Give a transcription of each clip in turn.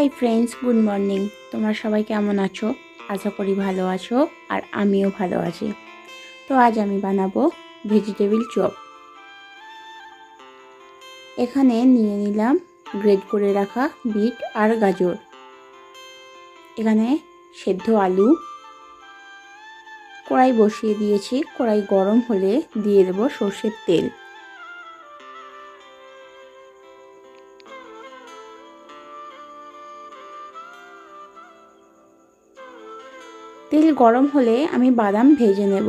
Hi friends, good morning. তোমরা সবাই কেমন আছো? আশা করি ভালো আছো, আর আমিও ভালো আছি। তো আজ আমি বানাবো ভেজিটেবিল চপ। এখানে নিয়ে নিলাম গ্রেট করে রাখা বিট আর গাজর, এখানে সেদ্ধ আলু। কড়াই বসিয়ে দিয়েছি, কড়াই গরম হলে দিয়ে দেবো সর্ষের তেল। তেল গরম হলে আমি বাদাম ভেজে নেব।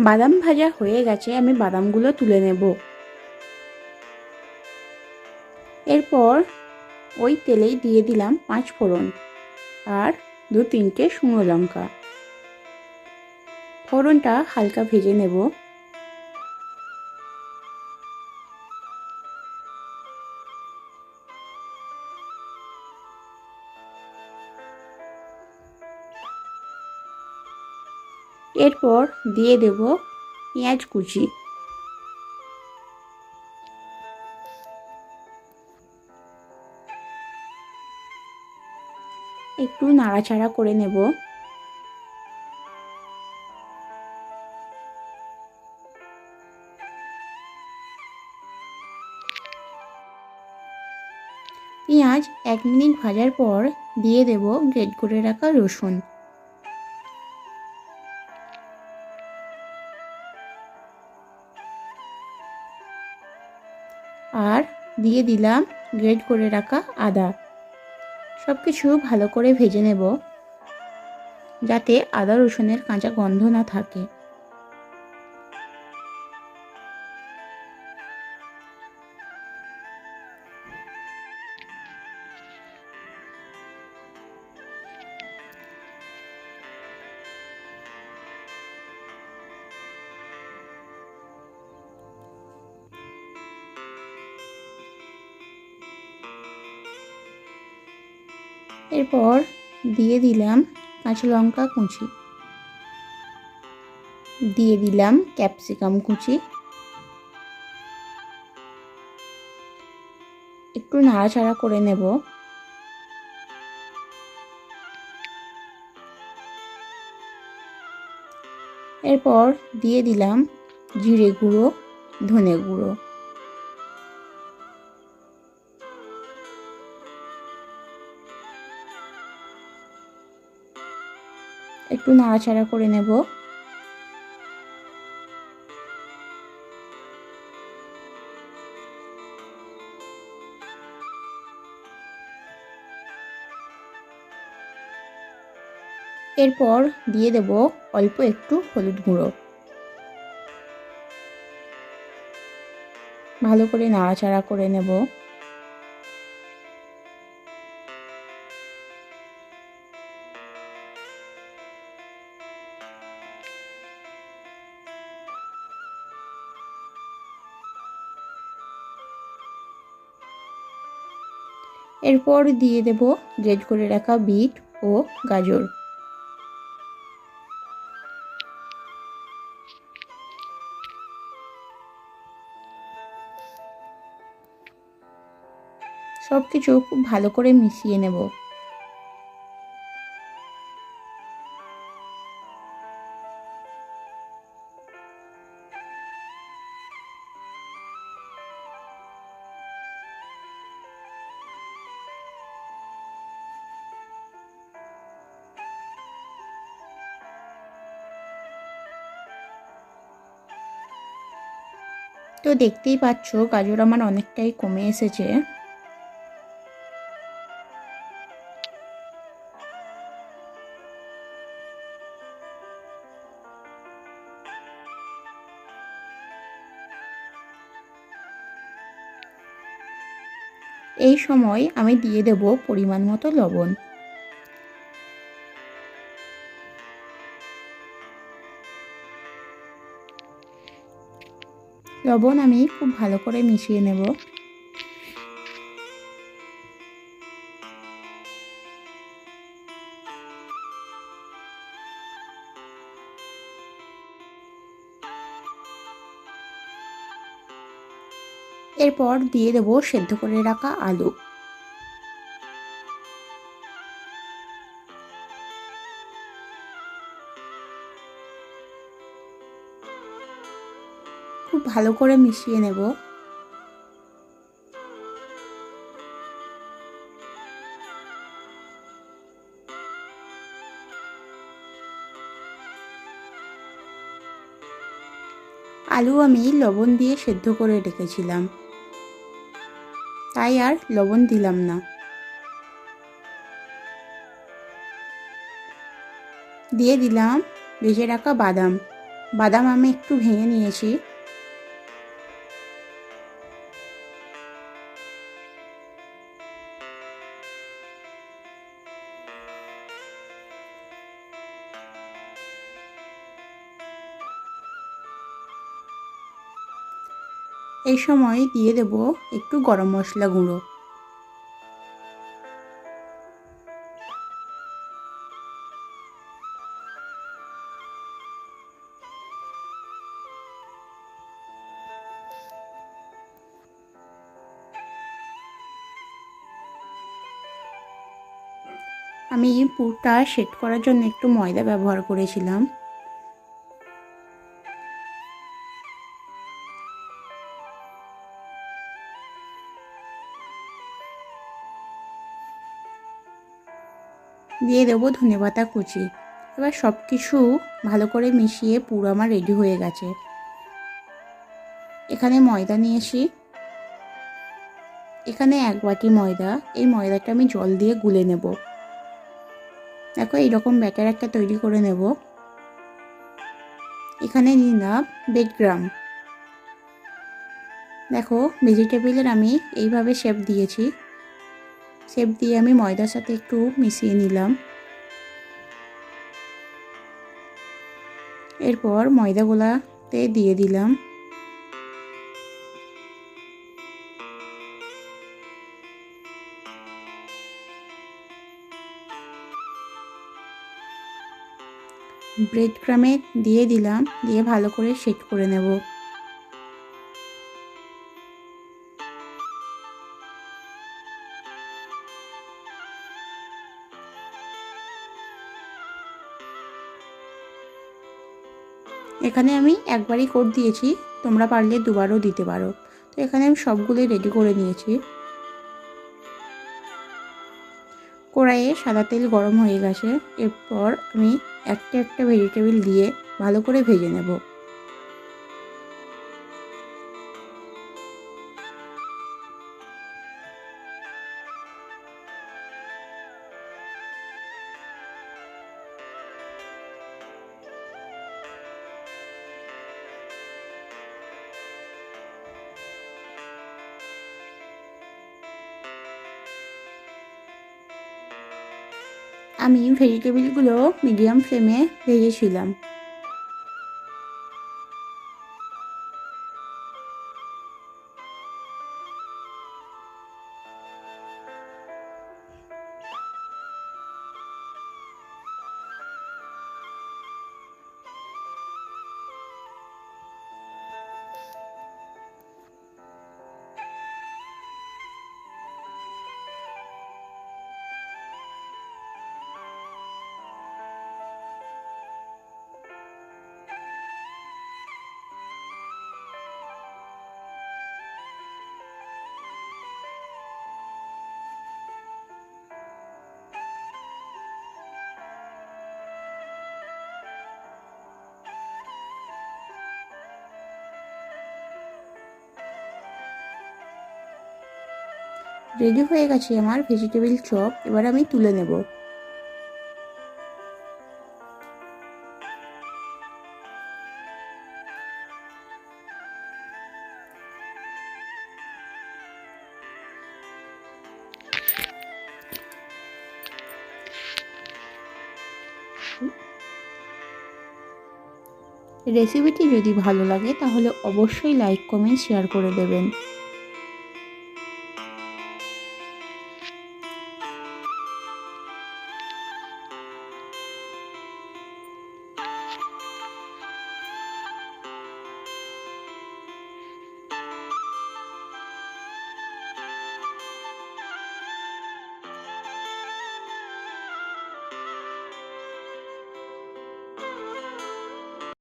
বাদাম ভাজা হয়ে গেছে, আমি বাদামগুলো তুলে নেব। এরপর ওই তেলেই দিয়ে দিলাম 5 ফোড়ন আর 2-3টে শুকনো লঙ্কা। ফোড়নটা হালকা ভেজে নেব। এরপর দিয়ে দেব পেঁয়াজ কুচি। একটু নাড়াচাড়া করে নেব। পেঁয়াজ 1 মিনিট ভাজার পর দিয়ে দেব গ্রেট করে রাখা রসুন। আর দিয়ে দিলাম গ্রেট করে রাখা আদা। সব কিছু ভালো করে ভেজে নেব, যাতে আদা রসুনের কাঁচা গন্ধ না থাকে। এরপর দিয়ে দিলাম কাঁচা লঙ্কা কুচি, দিয়ে দিলাম ক্যাপসিকাম কুচি। একটু নাড়াচাড়া করে নেব। এরপর দিয়ে দিলাম জিরে গুঁড়ো, ধনে গুঁড়ো। একটু নাড়াচাড়া করে নেব। এরপর দিয়ে দেব অল্প একটু হলুদ গুঁড়ো। ভালো করে নাড়াচাড়া করে নেব। এরপর দিয়ে দেব গ্রেট করে রাখা বিট ও গাজর। সব কিছু খুব ভালো করে মিশিয়ে নেব। তো দেখতেই পাচ্ছ গাজর আমার অনেকটাই কমে এসেছে। এই সময় আমি দিয়ে দেব পরিমাণ মতো লবণ। লবণ আমি খুব ভালো করে মিশিয়ে নেব। এরপর দিয়ে দেব সেদ্ধ করে রাখা আলু। খুব ভালো করে মিশিয়ে নেব। আলু আমি লবণ দিয়ে সেদ্ধ করে রেখেছিলাম, তাই আর লবণ দিলাম না। দিয়ে দিলাম ভেজে রাখা বাদাম। বাদাম আমি একটু ভেঙে নিয়েছি। এই সময় দিয়ে দেব একটু গরম মশলা গুঁড়ো। আমি পুরটা সেট করার জন্য একটু ময়দা ব্যবহার করেছিলাম। দিয়ে দেবো ধনেপাতা কুচি। এবার সব কিছু ভালো করে মিশিয়ে পুর আমার রেডি হয়ে গেছে। এখানে ময়দা নিয়েছি, এখানে 1 বাটি ময়দা। এই ময়দাটা আমি জল দিয়ে গুলে নেব। দেখো এইরকম ব্যাটার একটা তৈরি করে নেব। এখানে নিলাম বেডগ্রাম। দেখো ভেজিটেবিলের আমি এইভাবে শেপ দিয়েছি। শেপ দিয়ে আমি ময়দার সাথে একটু মিশিয়ে নিলাম। এরপর ময়দাগুলাতে দিয়ে দিলাম। ব্রেড ক্রামে দিয়ে দিলাম, দিয়ে ভালো করে সেট করে নেব। এখানে আমি একবারই কোট দিয়েছি, তোমরা পারলে দুবারও দিতে পারো। তো এখানে আমি সবগুলোই রেডি করে নিয়েছি। কড়াইয়ে সাদা তেল গরম হয়ে গেছে। এরপর আমি একটা একটা ভেজিটেবিল দিয়ে ভালো করে ভেজে নেব। আমি ভেজিটেবিলগুলো মিডিয়াম ফ্লেমে ভেজেছিলাম। রেডি হয়ে গেছে আমার ভেজিটেবিল চপ। এবার আমি তুলে নেব। রেসিপিটি যদি ভালো লাগে তাহলে অবশ্যই লাইক কমেন্ট শেয়ার করে দেবেন।